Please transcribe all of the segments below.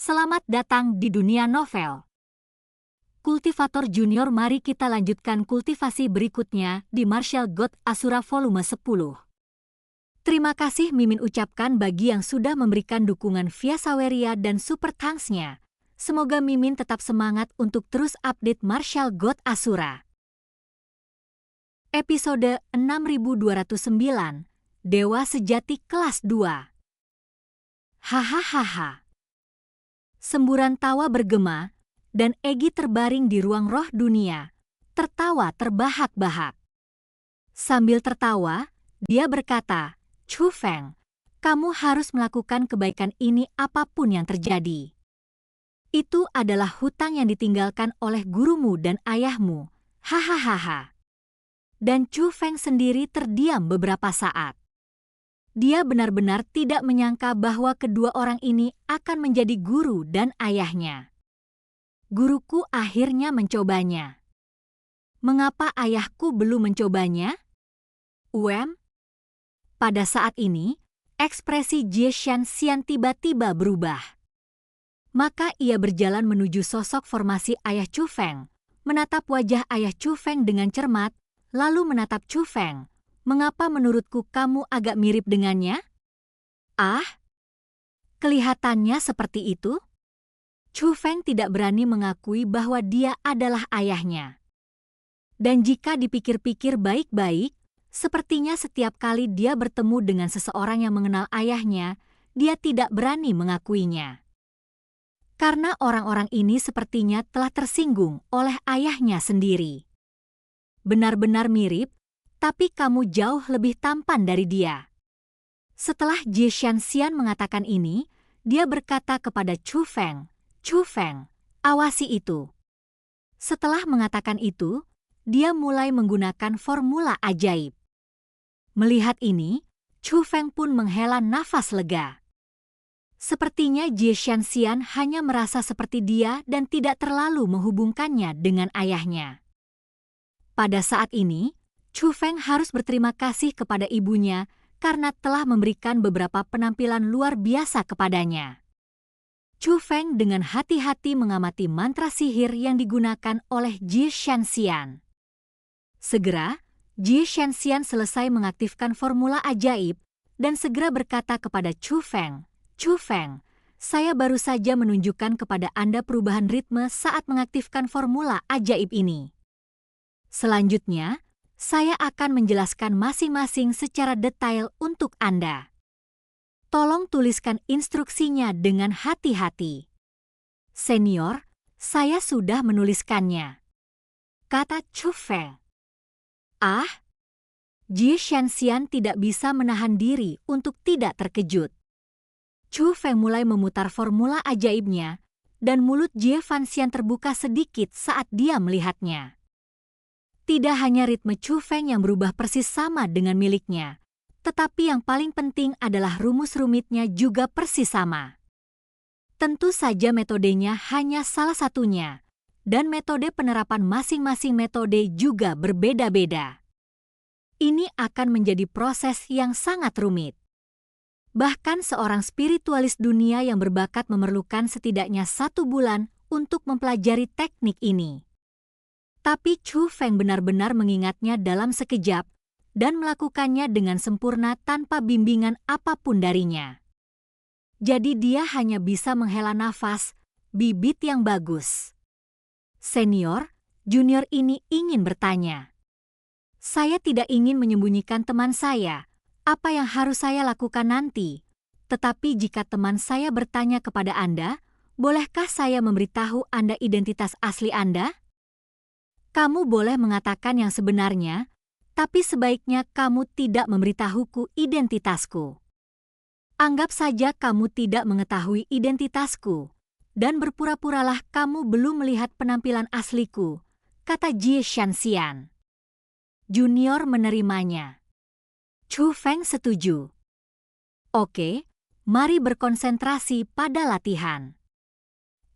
Selamat datang di dunia novel. Kultivator Junior, mari kita lanjutkan kultivasi berikutnya di Martial God Asura volume 10. Terima kasih Mimin ucapkan bagi yang sudah memberikan dukungan via Saweria dan Super Thanks-nya. Semoga Mimin tetap semangat untuk terus update Martial God Asura. Episode 6209, Dewa Sejati Kelas 2. Hahaha. Semburan tawa bergema, dan Egi terbaring di ruang roh dunia, tertawa terbahak-bahak. Sambil tertawa, dia berkata, "Chu Feng, kamu harus melakukan kebaikan ini apapun yang terjadi. Itu adalah hutang yang ditinggalkan oleh gurumu dan ayahmu, hahaha." Dan Chu Feng sendiri terdiam beberapa saat. Dia benar-benar tidak menyangka bahwa kedua orang ini akan menjadi guru dan ayahnya. Guruku akhirnya mencobanya. Mengapa ayahku belum mencobanya? Pada saat ini, ekspresi Jie Shanxian tiba-tiba berubah. Maka ia berjalan menuju sosok formasi ayah Chu Feng, menatap wajah ayah Chu Feng dengan cermat, lalu menatap Chu Feng. "Mengapa menurutku kamu agak mirip dengannya?" "Ah, kelihatannya seperti itu." Chu Feng tidak berani mengakui bahwa dia adalah ayahnya. Dan jika dipikir-pikir baik-baik, sepertinya setiap kali dia bertemu dengan seseorang yang mengenal ayahnya, dia tidak berani mengakuinya. Karena orang-orang ini sepertinya telah tersinggung oleh ayahnya sendiri. Benar-benar mirip, tapi kamu jauh lebih tampan dari dia. Setelah Jie Shanxian mengatakan ini, dia berkata kepada Chu Feng, "Chu Feng, awasi itu." Setelah mengatakan itu, dia mulai menggunakan formula ajaib. Melihat ini, Chu Feng pun menghela nafas lega. Sepertinya Jie Shanxian hanya merasa seperti dia dan tidak terlalu menghubungkannya dengan ayahnya. Pada saat ini, Chu Feng harus berterima kasih kepada ibunya karena telah memberikan beberapa penampilan luar biasa kepadanya. Chu Feng dengan hati-hati mengamati mantra sihir yang digunakan oleh Jie Shanxian. Segera, Jie Shanxian selesai mengaktifkan formula ajaib dan segera berkata kepada Chu Feng, "Chu Feng, saya baru saja menunjukkan kepada Anda perubahan ritme saat mengaktifkan formula ajaib ini. Selanjutnya, saya akan menjelaskan masing-masing secara detail untuk Anda. Tolong tuliskan instruksinya dengan hati-hati." "Senior, saya sudah menuliskannya," kata Chu Feng. "Ah?" Jie Shanxian tidak bisa menahan diri untuk tidak terkejut. Chu Feng mulai memutar formula ajaibnya, dan mulut Jie Fanxian terbuka sedikit saat dia melihatnya. Tidak hanya ritme Chu Feng yang berubah persis sama dengan miliknya, tetapi yang paling penting adalah rumus rumitnya juga persis sama. Tentu saja metodenya hanya salah satunya, dan metode penerapan masing-masing metode juga berbeda-beda. Ini akan menjadi proses yang sangat rumit. Bahkan seorang spiritualis dunia yang berbakat memerlukan setidaknya 1 bulan untuk mempelajari teknik ini. Tapi Chu Feng benar-benar mengingatnya dalam sekejap dan melakukannya dengan sempurna tanpa bimbingan apapun darinya. Jadi dia hanya bisa menghela nafas, bibit yang bagus. "Senior, junior ini ingin bertanya." "Saya tidak ingin menyembunyikan teman saya, apa yang harus saya lakukan nanti. Tetapi jika teman saya bertanya kepada Anda, bolehkah saya memberitahu Anda identitas asli Anda?" "Kamu boleh mengatakan yang sebenarnya, tapi sebaiknya kamu tidak memberitahuku identitasku. Anggap saja kamu tidak mengetahui identitasku, dan berpura-puralah kamu belum melihat penampilan asliku," kata Jie Shanxian. Junior menerimanya. Chu Feng setuju. "Oke, mari berkonsentrasi pada latihan.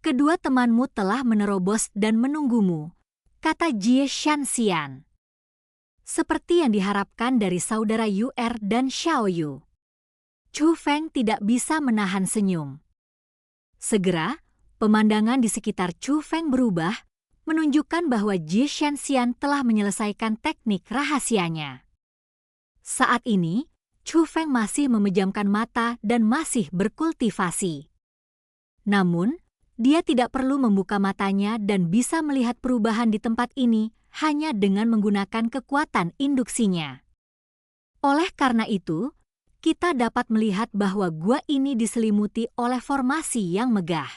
Kedua temanmu telah menerobos dan menunggumu," kata Jie Shanxian. Seperti yang diharapkan dari saudara Yu'er dan Xiaoyu. Chu Feng tidak bisa menahan senyum. Segera, pemandangan di sekitar Chu Feng berubah, menunjukkan bahwa Jie Shanxian telah menyelesaikan teknik rahasianya. Saat ini, Chu Feng masih memejamkan mata dan masih berkultivasi. Namun, dia tidak perlu membuka matanya dan bisa melihat perubahan di tempat ini hanya dengan menggunakan kekuatan induksinya. Oleh karena itu, kita dapat melihat bahwa gua ini diselimuti oleh formasi yang megah.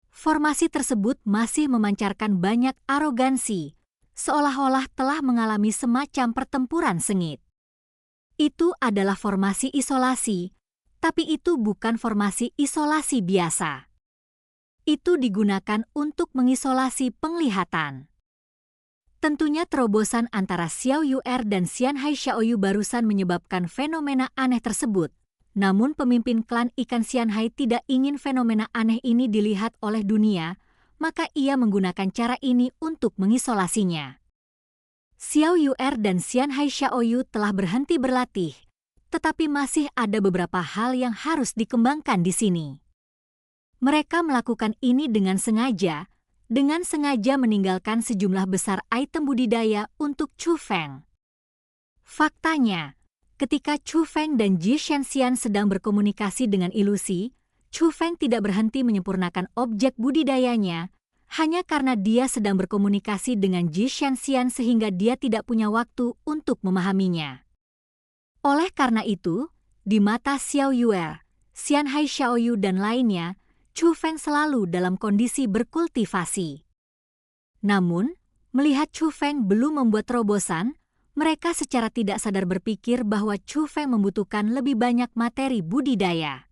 Formasi tersebut masih memancarkan banyak arogansi, seolah-olah telah mengalami semacam pertempuran sengit. Itu adalah formasi isolasi, tapi itu bukan formasi isolasi biasa. Itu digunakan untuk mengisolasi penglihatan. Tentunya terobosan antara Xiao Yu'er dan Xian Hai Xiaoyu barusan menyebabkan fenomena aneh tersebut. Namun pemimpin klan ikan Xian Hai tidak ingin fenomena aneh ini dilihat oleh dunia, maka ia menggunakan cara ini untuk mengisolasinya. Xiao Yu'er dan Xian Hai Xiaoyu telah berhenti berlatih, tetapi masih ada beberapa hal yang harus dikembangkan di sini. Mereka melakukan ini dengan sengaja meninggalkan sejumlah besar item budidaya untuk Chu Feng. Faktanya, ketika Chu Feng dan Jie Shanxian sedang berkomunikasi dengan ilusi, Chu Feng tidak berhenti menyempurnakan objek budidayanya, hanya karena dia sedang berkomunikasi dengan Jie Shanxian sehingga dia tidak punya waktu untuk memahaminya. Oleh karena itu, di mata Xiao Yu'er, Xian Hai Xiaoyu dan lainnya, Chu Feng selalu dalam kondisi berkultivasi. Namun, melihat Chu Feng belum membuat terobosan, mereka secara tidak sadar berpikir bahwa Chu Feng membutuhkan lebih banyak materi budidaya.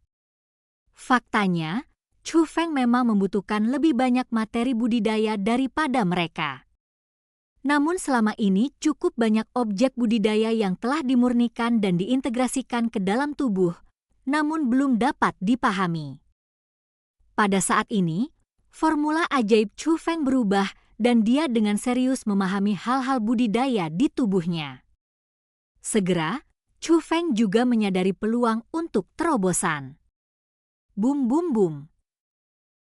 Faktanya, Chu Feng memang membutuhkan lebih banyak materi budidaya daripada mereka. Namun selama ini cukup banyak objek budidaya yang telah dimurnikan dan diintegrasikan ke dalam tubuh, namun belum dapat dipahami. Pada saat ini, formula ajaib Chu Feng berubah dan dia dengan serius memahami hal-hal budidaya di tubuhnya. Segera, Chu Feng juga menyadari peluang untuk terobosan. Bum bum bum.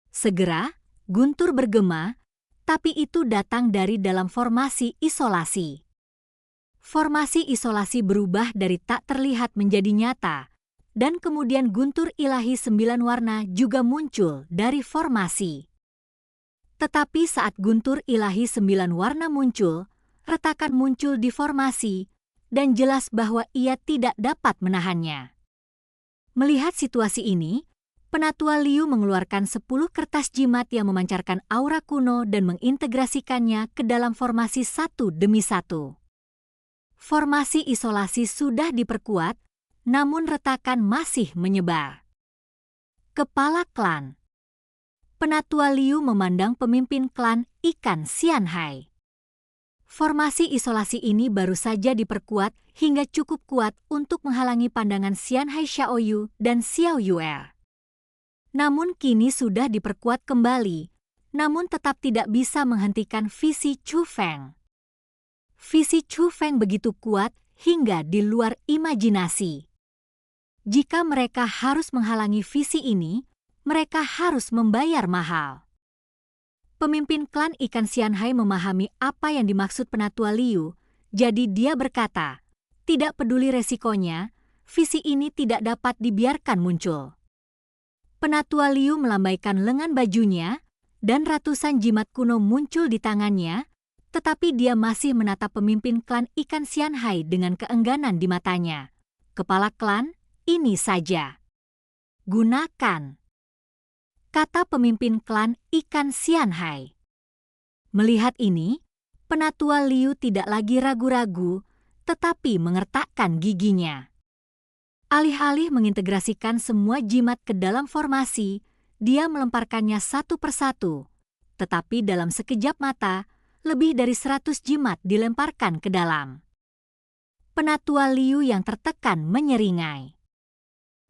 Segera, guntur bergema, tapi itu datang dari dalam formasi isolasi. Formasi isolasi berubah dari tak terlihat menjadi nyata, dan kemudian guntur ilahi 9 warna juga muncul dari formasi. Tetapi saat guntur ilahi 9 warna muncul, retakan muncul di formasi, dan jelas bahwa ia tidak dapat menahannya. Melihat situasi ini, Penatua Liu mengeluarkan 10 kertas jimat yang memancarkan aura kuno dan mengintegrasikannya ke dalam formasi satu demi satu. Formasi isolasi sudah diperkuat, namun retakan masih menyebar. Kepala klan. Penatua Liu memandang pemimpin klan ikan Xian Hai. Formasi isolasi ini baru saja diperkuat hingga cukup kuat untuk menghalangi pandangan Xian Hai Xiaoyu dan Xiao Yu'er. Namun kini sudah diperkuat kembali, namun tetap tidak bisa menghentikan visi Chu Feng. Visi Chu Feng begitu kuat hingga di luar imajinasi. Jika mereka harus menghalangi visi ini, mereka harus membayar mahal. Pemimpin klan ikan Xian Hai memahami apa yang dimaksud Penatua Liu, jadi dia berkata, tidak peduli resikonya, visi ini tidak dapat dibiarkan muncul. Penatua Liu melambaikan lengan bajunya, dan ratusan jimat kuno muncul di tangannya, tetapi dia masih menatap pemimpin klan ikan Xian Hai dengan keengganan di matanya. Kepala klan, ini saja. Gunakan. Kata pemimpin klan ikan Xian Hai. Melihat ini, Penatua Liu tidak lagi ragu-ragu, tetapi mengertakkan giginya. Alih-alih mengintegrasikan semua jimat ke dalam formasi, dia melemparkannya satu persatu. Tetapi dalam sekejap mata, lebih dari 100 jimat dilemparkan ke dalam. Penatua Liu yang tertekan menyeringai.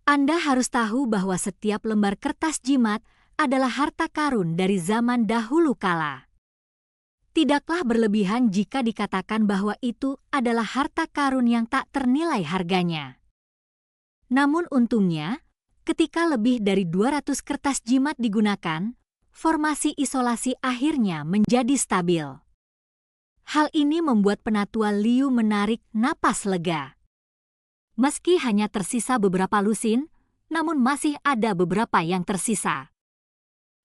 Anda harus tahu bahwa setiap lembar kertas jimat adalah harta karun dari zaman dahulu kala. Tidaklah berlebihan jika dikatakan bahwa itu adalah harta karun yang tak ternilai harganya. Namun untungnya, Ketika lebih dari 200 kertas jimat digunakan, formasi isolasi akhirnya menjadi stabil. Hal ini membuat penatua Liu menarik napas lega. Meski hanya tersisa beberapa lusin, namun masih ada beberapa yang tersisa.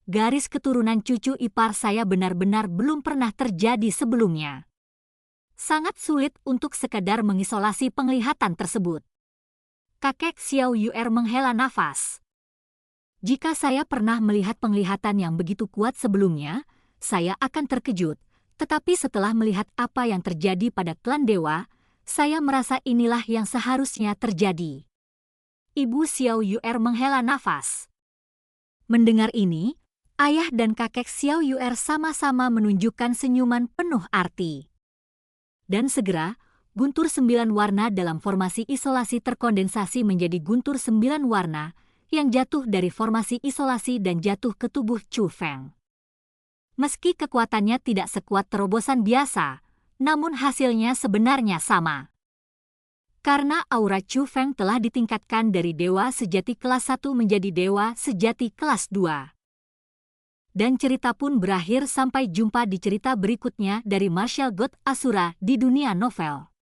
Garis keturunan cucu ipar saya benar-benar belum pernah terjadi sebelumnya. Sangat sulit untuk sekadar mengisolasi penglihatan tersebut. Kakek Xiao Yuer menghela nafas. Jika saya pernah melihat penglihatan yang begitu kuat sebelumnya, saya akan terkejut. Tetapi setelah melihat apa yang terjadi pada klan dewa, saya merasa inilah yang seharusnya terjadi. Ibu Xiao Yuer menghela nafas. Mendengar ini, ayah dan kakek Xiao Yuer sama-sama menunjukkan senyuman penuh arti. Dan segera, guntur 9 warna dalam formasi isolasi terkondensasi menjadi guntur 9 warna yang jatuh dari formasi isolasi dan jatuh ke tubuh Chu Feng. Meski kekuatannya tidak sekuat terobosan biasa, namun hasilnya sebenarnya sama. Karena aura Chu Feng telah ditingkatkan dari dewa sejati kelas 1 menjadi dewa sejati kelas 2. Dan cerita pun berakhir. Sampai jumpa di cerita berikutnya dari Martial God Asura di dunia novel.